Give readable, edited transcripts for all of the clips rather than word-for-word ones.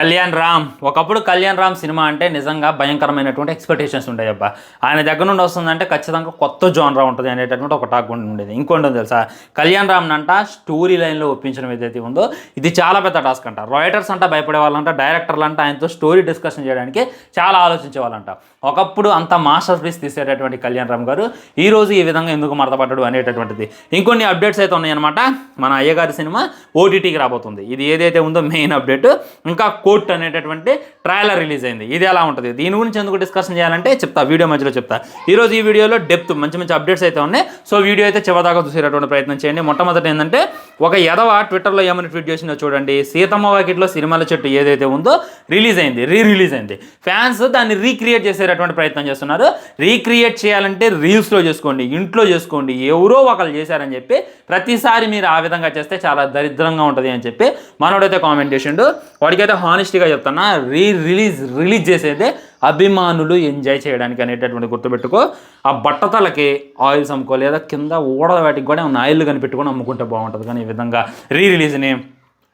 కళ్యాణ్ రామ్ ఒకప్పుడు కళ్యాణ్ రామ్ సినిమా అంటే నిజంగా భయంకరమైనటువంటి ఎక్స్పెక్టేషన్స్ ఉంటాయి అబ్బా. ఆయన దగ్గర నుండి వస్తుందంటే ఖచ్చితంగా కొత్త జోనరా ఉంటుంది అనేటటువంటి ఒక టాక్ ఉండేది. ఇంకోటి తెలుసా, కళ్యాణ్ రామ్ అంట స్టోరీ లైన్లో ఒప్పించడం ఏదైతే ఉందో ఇది చాలా పెద్ద టాస్క్ అంట. రైటర్స్ అంట భయపడే వాళ్ళంట, డైరెక్టర్లు అంట ఆయనతో స్టోరీ డిస్కషన్ చేయడానికి చాలా ఆలోచించే వాళ్ళంట. ఒకప్పుడు అంత మాస్టర్ పీస్ తీసేటటువంటి కళ్యాణ్ రామ్ గారు ఈరోజు ఈ విధంగా ఎందుకు మరతపడ్డాడు అనేటటువంటిది ఇంకొన్ని అప్డేట్స్ అయితే ఉన్నాయన్నమాట. మన అయ్యగారి సినిమా ఓటీటీకి రాబోతుంది. ఇది ఏదైతే ఉందో మెయిన్ అప్డేట్. ఇంకా కోర్ట్ అనేటటువంటి ట్రైలర్ రిలీజ్ అయింది. ఇది ఎలా ఉంటుంది, దీని గురించి ఎందుకు డిస్కషన్ చేయాలంటే చెప్తా, వీడియో మధ్యలో చెప్తా. ఈరోజు ఈ వీడియోలో డెప్త్ మంచి మంచి అప్డేట్స్ అయితే ఉన్నాయి. సో వీడియో అయితే చివరిదాకా చూసేటటువంటి ప్రయత్నం చేయండి. మొట్టమొదటి ఏంటంటే, ఒక ఎదవ ట్విట్టర్లో ఏమని ట్వీట్ చేసిందో చూడండి. సీతమ్మ వాకిట్లో సినిమాల చెట్టు ఏదైతే ఉందో రిలీజ్ అయింది, రిలీజ్ అయింది. ఫ్యాన్స్ దాన్ని రీక్రియేట్ చేసేటటువంటి ప్రయత్నం చేస్తున్నారు. రీక్రియేట్ చేయాలంటే రీల్స్లో చేసుకోండి, ఇంట్లో చేసుకోండి, ఎవరో ఒకళ్ళు చేశారని చెప్పి ప్రతిసారి మీరు ఆ విధంగా చేస్తే చాలా దరిద్రంగా ఉంటుంది అని చెప్పి మనోడైతే కామెంట్ చేసిండు. వాడికైతే హానెస్ట్గా చెప్తున్నా, రిలీజ్ చేసేదే అభిమానులు ఎంజాయ్ చేయడానికి అనేటటువంటి గుర్తుపెట్టుకో. ఆ బట్టతలకి ఆయిల్స్ అమ్ముకో, లేదా కింద ఊడల వాటికి కూడా ఏమన్నా ఆయిల్ కనిపెట్టుకొని అమ్ముకుంటే బాగుంటుంది. కానీ ఈ విధంగా రిలీజ్ని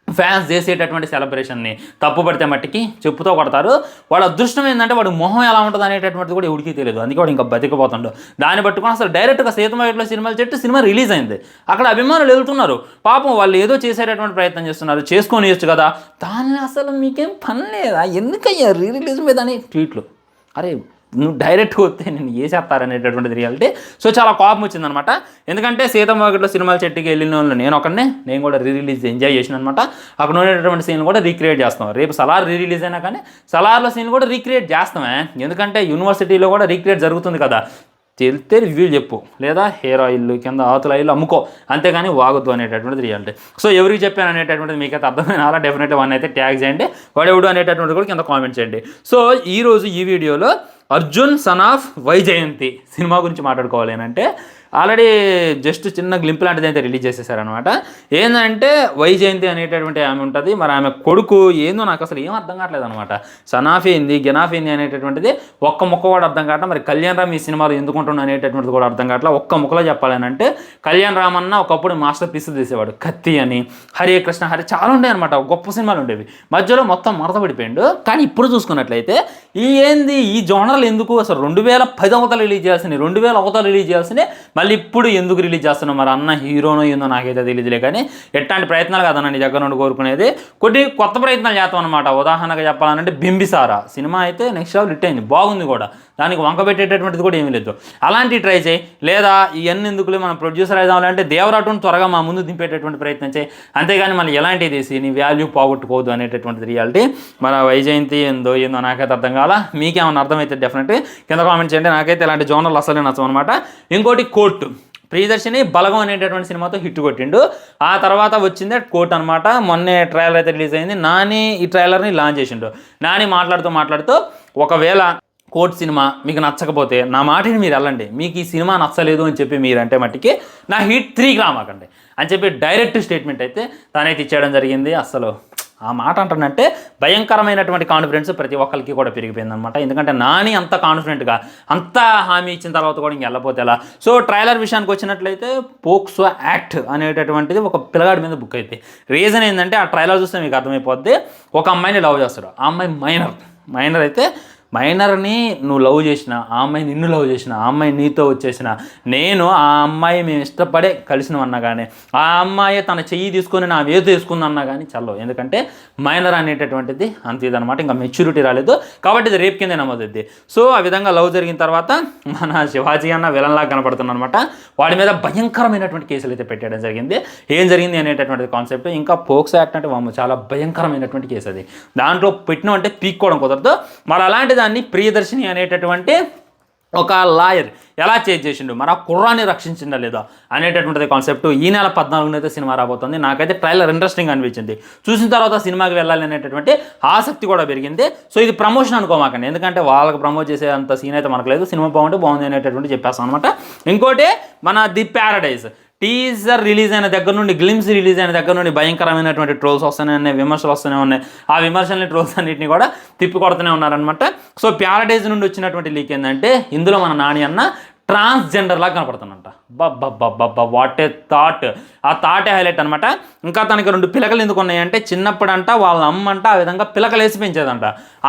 ఫ్యాన్స్ చేసేటటువంటి సెలబ్రేషన్ని తప్పుపడితే మట్టికి చెప్పుతో కొడతారు. వాడు అదృష్టం ఏంటంటే వాడు మొహం ఎలా ఉంటుంది అనేటటువంటిది కూడా ఎవరికి తెలియదు. అందుకే వాడు ఇంకా బతికిపోతాడు. దాన్ని పట్టుకొని అసలు డైరెక్ట్గా సీతమ్మలో సినిమా రిలీజ్ అయింది. అక్కడ అభిమానులు వెళ్తున్నారు. పాపం వాళ్ళు ఏదో చేసేటటువంటి ప్రయత్నం చేస్తున్నారు, చేసుకొనియచ్చు కదా. దాన్ని అసలు మీకేం పని లేదా, ఎందుకయ్యా రిలీజ్ మీద అని ట్వీట్లు. అరే నువ్వు డైరెక్ట్గా వస్తే నేను చేసేస్తారనేటటువంటిది రియాలిటీ. సో చాలా కోపం వచ్చిందనమాట. ఎందుకంటే సీతమ్మ వాకిట్లో సినిమాల చెట్టుకి వెళ్ళిన వాళ్ళు నేను కూడా రిలీజ్ ఎంజాయ్ చేసిన అనమాట. అక్కడ ఉండేటటువంటి సీన్ కూడా రీక్రియేట్ చేస్తాం. రేపు సలార్ రిలీజ్ అయినా కానీ సలార్లో సీన్ కూడా రీక్రియేట్ చేస్తామే. ఎందుకంటే యూనివర్సిటీలో కూడా రీక్రియేట్ జరుగుతుంది కదా. తెలితే రివ్యూ చెప్పు, లేదా హెయిర్ ఆయిల్ కింద ఆతుల ఆయిల్ అమ్ముకో, అంతేగాని వాగొద్దు అనేటటువంటిది రియాలిటీ. సో ఎవరికి చెప్పాను అనేటటువంటిది మీకైతే అర్థమైన అలా డెఫినెట్గా వన్ అయితే ట్యాగ్ చేయండి, వాడెవడు అనేటటువంటిది కూడా కింద కామెంట్ చేయండి. సో ఈరోజు ఈ వీడియోలో Arjun son of Vyjayanthi cinema గురించి మాట్లాడుకోవాలి అంటే ఆల్రెడీ జస్ట్ చిన్న గ్లింప్ లాంటిది అయితే రిలీజ్ చేసేసారనమాట. ఏంటంటే వైజయంతి అనేటటువంటి ఆమె ఉంటుంది. మరి ఆమె కొడుకు ఏందో నాకు అసలు ఏం అర్థం కావట్లేదు అనమాట. సనాఫీ ఏంది గెనాఫీ ఏంది అనేటటువంటిది ఒక్క ముక్క కూడా అర్థం కావట్లేదు. మరి కళ్యాణ్ రామ్ ఈ సినిమాలో ఎందుకుంటున్నా అనేటటువంటిది కూడా అర్థం కావట్లేదు. ఒక్క ముక్కలో చెప్పాలని అంటే, కళ్యాణ్ రామ్ అన్న ఒకప్పుడు మాస్టర్ పీసులు తీసేవాడు. కత్తి అని, హరే కృష్ణ హరి చాలా ఉండేవి అనమాట, గొప్ప సినిమాలు ఉండేవి. మధ్యలో మొత్తం మరతపడిపోయాడు. కానీ ఇప్పుడు చూసుకున్నట్లయితే ఈ జోనర్లు ఎందుకు అసలు 2010 అవతల రిలీజ్ చేయాల్సింది, 2000 అవతల రిలీజ్ చేయాల్సింది, మళ్ళీ ఇప్పుడు ఎందుకు రిలీజ్ చేస్తున్నాం? మరి అన్న హీరోనో ఏందో నాకైతే తెలియదులే. కానీ ఎట్లాంటి ప్రయత్నాలు కదన్న నీ దగ్గర నుండి కోరుకునేది, కొన్ని కొత్త ప్రయత్నాలు చేస్తాం అనమాట. ఉదాహరణగా చెప్పాలంటే బింబిసారా సినిమా అయితే నెక్స్ట్ లెవెల్ హిట్ అయింది, బాగుంది కూడా. దానికి వంక పెట్టేటటువంటిది కూడా ఏమీ లేదు. అలాంటివి ట్రై చేయి. లేదా ఇవన్నీ ఎందుకులే, మనం ప్రొడ్యూసర్ అవుదామంటే దేవరాటను త్వరగా మా ముందు దింపేటటువంటి ప్రయత్నం చేయి. అంతేగాని మళ్ళీ ఎలాంటివి తీసి నీ వాల్యూ పోగొట్టుకోవద్దు అనేటటువంటిది రియాలిటీ. మన వైజయంతి ఏందో నాకైతే అర్థం కావాలా. మీకేమన్నా అర్థమైతే డెఫినెట్గా కింద కామెంట్ చేయండి. నాకైతే ఇలాంటి జోనర్లు అసలే నచ్చం అనమాట. ఇంకోటి కోర్టు, ప్రియదర్శిని బలగం అనేటటువంటి సినిమాతో హిట్ కొట్టిండు. ఆ తర్వాత వచ్చిందే కోర్ట్ అనమాట. మొన్నే ట్రైలర్ అయితే రిలీజ్ అయింది. నాని ఈ ట్రైలర్ని లాంచ్ చేసిండు. నాని మాట్లాడుతూ ఒకవేళ కోర్ట్ సినిమా మీకు నచ్చకపోతే నా మాటిని మీరు వెళ్ళండి, మీకు ఈ సినిమా నచ్చలేదు అని చెప్పి మీరంటే మట్టికి నా హిట్ 3కి రామాకండి అని చెప్పి డైరెక్ట్ స్టేట్మెంట్ అయితే తానైతే ఇచ్చేయడం జరిగింది. అసలు ఆ మాట అంటానంటే భయంకరమైనటువంటి కాన్ఫిడెన్స్ ప్రతి ఒక్కరికి కూడా పెరిగిపోయిందనమాట. ఎందుకంటే నాని అంత కాన్ఫిడెంట్గా అంత హామీ ఇచ్చిన తర్వాత కూడా ఇంక వెళ్ళపోతే ఎలా. సో ట్రైలర్ విషయానికి వచ్చినట్లయితే పోక్సో యాక్ట్ అనేటటువంటిది ఒక పిల్లగాడి మీద బుక్ అయితే. రీజన్ ఏంటంటే ఆ ట్రైలర్ చూస్తే మీకు అర్థమైపోద్ది. ఒక అమ్మాయిని లవ్ చేస్తాడు. ఆ అమ్మాయి మైనర్ అయితే మైనర్ని నువ్వు లవ్ చేసిన, ఆ అమ్మాయి నిన్ను లవ్ చేసిన, ఆ అమ్మాయి నీతో వచ్చేసిన, నేను ఆ అమ్మాయి మేము ఇష్టపడే కలిసినవన్నా కానీ, ఆ అమ్మాయి తన చెయ్యి తీసుకొని నా వేతో తీసుకుందన్నా కానీ చల్లవు. ఎందుకంటే మైనర్ అనేటటువంటిది అంత ఇదనమాట, ఇంకా మెచ్యూరిటీ రాలేదు కాబట్టి ఇది రేప్ కిందే నమ్మద్ది. సో ఆ విధంగా లవ్ జరిగిన తర్వాత మన శివాజీ అన్న విలన్లాగా కనపడుతుందన్నమాట. వాడి మీద భయంకరమైనటువంటి కేసులు అయితే పెట్టడం జరిగింది. ఏం జరిగింది అనేటటువంటి కాన్సెప్ట్. ఇంకా పోక్సో యాక్ట్ అంటే చాలా భయంకరమైనటువంటి కేసు అది. దాంట్లో పెట్టినామంటే పీక్కోవడం కుదరదు. మరి అలాంటి దాన్ని ప్రియదర్శిని అనేటటువంటి ఒక లాయర్ ఎలా చేసిండు, మరి ఆ కుర్రాన్ని రక్షించిందా లేదా అనేటటువంటిది కాన్సెప్ట్. ఈ నెల 14న అయితే సినిమా రాబోతుంది. నాకైతే ట్రైలర్ ఇంట్రెస్టింగ్ అనిపించింది. చూసిన తర్వాత సినిమాకి వెళ్ళాలి అనేటటువంటి ఆసక్తి కూడా పెరిగింది. సో ఇది ప్రమోషన్ అనుకోమాకండి, ఎందుకంంటే వాళ్ళకి ప్రమోట్ చేసే అంత సీన్ అయితే మనకు లేదు. సినిమా బాగుంది అనేటటువంటి చెప్పేస్తాం అనమాట. ఇంకోటి మన ది ప్యారడైజ్ టీజర్ రిలీజ్ అయిన దగ్గర నుండి, గ్లిమ్స్ రిలీజ్ అయిన దగ్గర నుండి భయంకరమైనటువంటి ట్రోల్స్ వస్తూనే ఉన్నాయి, విమర్శలు వస్తూనే ఉన్నాయి. ఆ విమర్శల్ని ట్రోల్స్ అన్నింటినీ కూడా తిప్పి కొడుతూనే ఉన్నారనమాట. సో ప్యారడైజ్ నుండి వచ్చినటువంటి లీక్ ఏంటంటే, ఇందులో మన నాని అన్న ట్రాన్స్జెండర్ లాగా కనపడుతానంట. బబ్బబ్బబ్బబ్బ వాట్ ఏ థాట్. ఆ థాటే హైలైట్ అనమాట. ఇంకా తనకి 2 పిలకలు ఎందుకు ఉన్నాయంటే చిన్నప్పుడంట వాళ్ళ అమ్మంట ఆ విధంగా పిలకలేసి పెంచేదంట.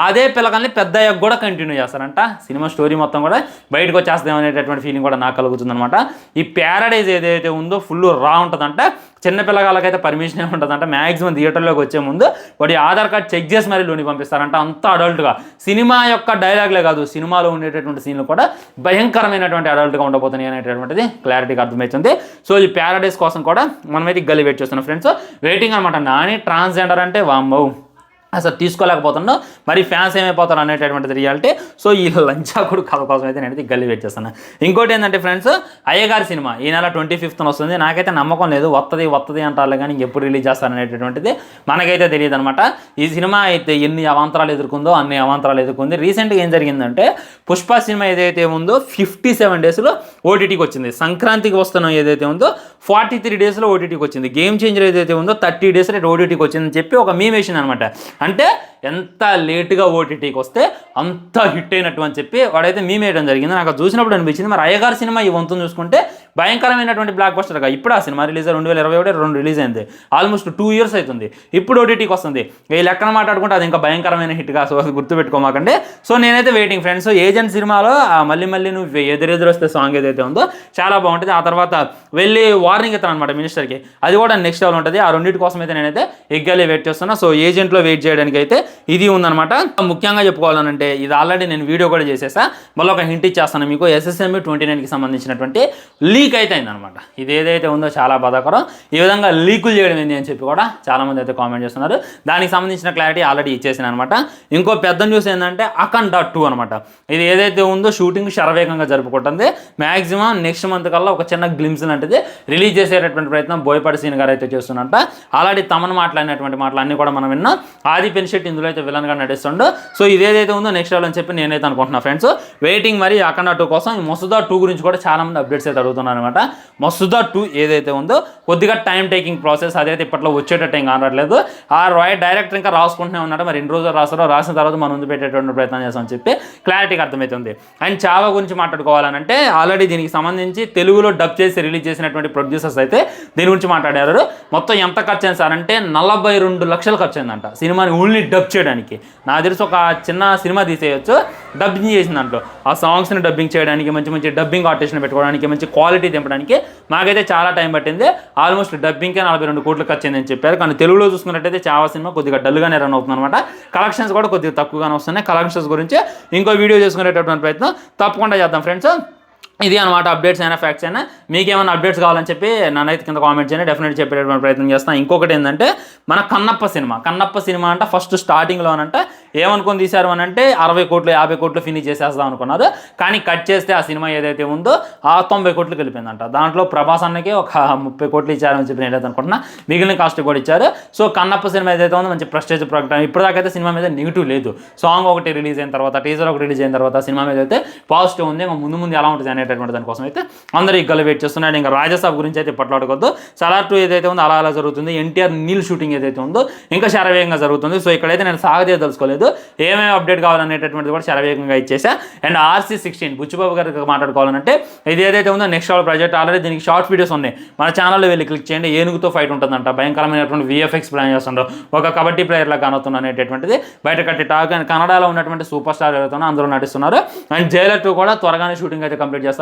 అదే పిలకల్ని పెద్దయ్యాక కూడా కంటిన్యూ చేస్తారంట. సినిమా స్టోరీ మొత్తం కూడా బయటకు వచ్చేస్తాం అనేటటువంటి ఫీలింగ్ కూడా నాకు కలుగుతుందనమాట. ఈ ప్యారడైజ్ ఏదైతే ఉందో ఫుల్ రా ఉంటుందంట. చిన్న పిల్లగాళ్ళకైతే పర్మిషన్ ఉంటుందంట. మ్యాక్సిమం థియేటర్లోకి వచ్చే ముందు వాడి ఆధార్ కార్డ్ చెక్ చేసి మరీ లోని పంపిస్తారంట. అంత అడల్ట్గా సినిమా యొక్క డైలాగ్లే కాదు సినిమాలో ఉండేటటువంటి సీన్లు కూడా భయంకరమైనటువంటి అడల్ట్గా ఉండబోతున్నాయి అనేటటువంటిది క్లారిటీగా అర్థమవుతుంది. సో ఈ ప్యారడైస్ కోసం కూడా మనమైతే గల్లి వెయిట్ చేస్తున్నాం ఫ్రెండ్స్. వెయిటింగ్ అనమాట. నాని ట్రాన్స్జెండర్ అంటే వామ్మో అసలు తీసుకోలేకపోతుండో మరి ఫ్యాన్స్ ఏమైపోతారు అనేటటువంటిది రియాలిటీ. సో ఈ లంచాకుడు కథ కోసం అయితే నేనైతే గల్లి వెయిట్ చేస్తాను. ఇంకోటి ఏంటంటే ఫ్రెండ్స్, అయ్యగారి సినిమా ఈ నెల 25th వస్తుంది. నాకైతే నమ్మకం లేదు వస్తుంది అంటారు కానీ ఎప్పుడు రిలీజ్ చేస్తారనేటటువంటిది మనకైతే తెలియదు అనమాట. ఈ సినిమా అయితే ఎన్ని అవాంతరాలు ఎదుర్కొందో అన్ని అవాంతరాలు ఎదుర్కొంది. రీసెంట్గా ఏం జరిగిందంటే పుష్ప సినిమా ఏదైతే ఉందో 57 డేస్లో ఓటీటీకి వచ్చింది. సంక్రాంతికి వస్తున్న ఏదైతే ఉందో 43 డేస్లో ఓటీటీకి వచ్చింది. గేమ్ చేంజర్ ఏదైతే ఉందో 30 డేస్లో ఓటీటీకి వచ్చిందని చెప్పి ఒక మీమ్ వేసింది అనమాట. అంటే ఎంత లేటుగా ఓటీటీకి వస్తే అంత హిట్ అయినట్టు అని చెప్పి వాడైతే మీమ్ వేయడం జరిగింది. నాకు చూసినప్పుడు అనిపించింది మరి అయ్యగారి సినిమా ఈ వంతును చూసుకుంటే భయంకరమైనటువంటి బ్లాక్ బస్టర్గా ఇప్పుడు ఆ సినిమా రిలీజ్ 2021 రిలీజ్ అయింది. ఆల్మోస్ట్ 2 years అవుతుంది. ఇప్పుడు ఓటీటీకి వస్తుంది. ఈ లెక్కన మాట్లాడుకుంటే అది ఇంకా భయంకరమైన హిట్గా. సో అది గుర్తుపెట్టుకోమాకండి. సో నేనైతే వెయిటింగ్ ఫ్రెండ్స్. ఏజెంట్ సినిమాలో మళ్ళీ నువ్వు ఎదురెదురు వస్తే సాంగ్ ఏదైతే ఉందో చాలా బాగుంటుంది. ఆ తర్వాత వెళ్ళి వార్నింగ్ ఇస్తాను అనమాట మినిస్టర్కి. అది కూడా నెక్స్ట్ లెవెల్ ఉంటుంది. ఆ రెండింటి కోసం అయితే నేనైతే ఎగ్గాలి వెయిట్ చేస్తున్నా. సో ఏజెంట్లో వెయిట్ చేయడానికి అయితే ఇది ఉందన్నమాట. ముఖ్యంగా చెప్పుకోవాలంటే ఇది ఆల్రెడీ నేను వీడియో కూడా చేసేసా. మళ్ళీ ఒక హింట్ ఇచ్చేస్తాను మీకు. SSME 29కి సంబంధించినటువంటి లీక్ అయితే అయిందనమాట. ఇది ఏదైతే ఉందో చాలా బాధాకరం. ఈ విధంగా లీకులు చేయడం ఏంటి అని చెప్పి కూడా చాలామంది అయితే కామెంట్ చేస్తున్నారు. దానికి సంబంధించిన క్లారిటీ ఆల్రెడీ ఇచ్చేసాను అనమాట. ఇంకో పెద్ద న్యూస్ ఏంటంటే అఖండ 2 అనమాట. ఇది ఏదైతే ఉందో షూటింగ్ శరవేగంగా జరుపుకుంటుంది. మ్యాక్సిమం నెక్స్ట్ మంత్ కల్లా ఒక చిన్న గ్లిమ్స్ లాంటిది రిలీజ్ చేసేటటువంటి ప్రయత్నం బోయపాటి సీన్ గారు అయితే చేస్తున్నట్ట. ఆల్రెడీ తమను మాట్లాడినటువంటి మాటలు అన్నీ కూడా మనం విన్నాం. ఆది పెన్షెట్ ఇందులో అయితే విలన్గా నడుస్తుండో. సో ఇదేదైతే ఉందో నెక్స్ట్ లెవెల్ అని చెప్పి నేనైతే అనుకుంటున్నా ఫ్రెండ్స్. వెయిటింగ్ మరి అఖండ 2 కోసం. ఈ మసూదా 2 గురించి కూడా చాలా మంది అప్డేట్స్ అయితే అడుగుతున్నారు అనమాట. మసూదా 2 ఏదైతే ఉందో కొద్దిగా టైం టేకింగ్ ప్రాసెస్. అదైతే ఇప్పట్లో వచ్చేటట్టు ఏం కానట్లేదు. ఆ డైరెక్టర్ ఇంకా రాసుకుంటూనే ఉన్నాడు. మరి 2 రోజులు రాసిన తర్వాత మనం ముందు పెట్టేటువంటి ప్రయత్నం చేస్తామని చెప్పి క్లారిటీగా అర్థమవుతుంది. అండ్ చావా గురించి మాట్లాడుకోవాలంటే ఆల్రెడీ దీనికి సంబంధించి తెలుగులో డబ్ చేసి రిలీజ్ చేసినటువంటి ప్రొడ్యూసర్స్ అయితే దీని గురించి మాట్లాడారు. మొత్తం ఎంత ఖర్చు అయింది సార్ అంటే 42 లక్షలు ఖర్చు అయిందంట సినిమాని ఓన్లీ డబ్ చేయడానికి. నాకు తెలిసి ఒక చిన్న సినిమా తీసేయచ్చు డబ్బింగ్ చేసిన దాంట్లో. ఆ సాంగ్స్ని డబ్బింగ్ చేయడానికి మంచి డబ్బింగ్ ఆర్టిస్ట్ని పెట్టుకోవడానికి మంచి క్వాలిటీ తెంపడానికి మాకైతే చాలా టైం పట్టింది. ఆల్మోస్ట్ డబ్బింగ్కే 42 కోట్లు ఖర్చు అయిందని చెప్పారు. కానీ తెలుగులో చూసుకున్నట్టయితే చావా సినిమా కొద్దిగా డల్గానే రన్ అవుతుంది అనమాట. కలెక్షన్స్ కూడా కొద్దిగా తక్కువగానే వస్తున్నాయి. కలెక్షన్స్ గురించి ఇంకో వీడియో చేసుకునేటటువంటి ప్రయత్నం తప్పకుండా చేద్దాం ఫ్రెండ్స్. ఇది అనమాట అప్డేట్స్ అయినా ఫ్యాక్ట్స్ అయినా. మీకేమైనా అప్డేట్స్ కావాలని చెప్పి నన్నైతే కింద కామెంట్ చేయండి. డెఫినెట్గా చెప్పేటటువంటి ప్రయత్నం చేస్తాను. ఇంకొకటి ఏంటంటే మన కన్నప్ప సినిమా అంటే ఫస్ట్ స్టార్టింగ్లోనంటే ఏమనుకొని తీశారు అని అంటే 60 కోట్లు 50 కోట్లు ఫినిష్ చేసేస్తాం అనుకున్నారు. కానీ కట్ చేస్తే ఆ సినిమా ఏదైతే ఉందో ఆ 90 కోట్లకి వెళ్ళిపోయిందంట. దాంట్లో ప్రభాస్ అన్నకి ఒక 30 కోట్లు ఇచ్చారని చెప్పి నేనైతే అనుకుంటున్నా. మిగిలిన కాస్ట్ కూడా ఇచ్చారు. సో కన్నప్ప సినిమా ఏదైతే ఉందో మంచి ప్రెస్టేజ్ ప్రకటన. ఇప్పటిదాకైతే సినిమా మీద నెగిటివ్ లేదు. సాంగ్ ఒకటి రిలీజ్ అయిన తర్వాత టీజర్ ఒకటి రిలీజ్ అయిన తర్వాత సినిమా మీద అయితే పాజిటివ్ ఉంది. ముందు ఎలా ఉంటుంది అనేటటువంటి దానికోసం అయితే అందరూ ఈక్వల్ వెయిట్ చేస్తున్నాడు. ఇంకా రాజసాబ్ గురించి అయితే పట్లాడుకోవద్దు. సలార్ 2 ఏదైతే ఉందో అలా జరుగుతుంది. ఎన్టీఆర్ నీల్ షూటింగ్ ఏదైతే ఉందో ఇంకా శరవేగంగా జరుగుతుంది. సో ఇక్కడైతే నేను సాగదే తెలుసుకోలేదు. ఏమేమి అప్డేట్ కావాలనేటటువంటిది కూడా శరవేగంగా ఇచ్చేసా. అండ్ RC16 బుచ్చిబాబు గారికి మాట్లాడుకోవాలంటే ఇది ఏదైతే ఉందో నెక్స్ట్ లెవెల్ ప్రాజెక్ట్. ఆల్రెడీ దీనికి షార్ట్ వీడియోస్ ఉన్నాయి. మన ఛానల్లో వెళ్ళి క్లిక్ చేయండి. ఏనుగుతో ఫైట్ ఉంటుందంట. భయంకరమైనటువంటి VFX ప్లాన్ చేస్తుండ్రు. ఒక కబడ్డీ ప్లేయర్లా కానవుతుంది అనేటటువంటిది బయట కట్టి టాక్. అండ్ కన్నడలో ఉన్నటువంటి సూపర్ స్టార్ ఎవరైతే అందరూ నటిస్తున్నారు. అండ్ జైలర్ 2 కూడా త్వరగానే షూటింగ్ అయితే కంప్లీట్ చేస్తారు.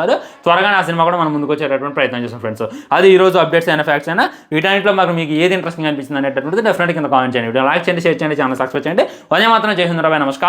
త్వరగానే ఆ సినిమా కూడా మనం ముందుకు వచ్చేటటువంటి ప్రయత్నం చేస్తాం ఫ్రెండ్స్. అది ఈ రోజు అప్డేట్స్ అయినా ఫ్యాక్ట్స్ అయినా వీటన్నింటిలో మీకు ఏది ఇంట్రెస్టింగ్ అనిపిస్తుంది అనేటటువంటిది డెఫినెట్గా కింద కామెంట్ చేయండి. వీడియో లైక్ చేయండి, షేర్ చేయండి, ఛానల్ సబ్స్క్రైబ్ చేయండి. వందే మాత్రం జై హింద్. నమస్కారం.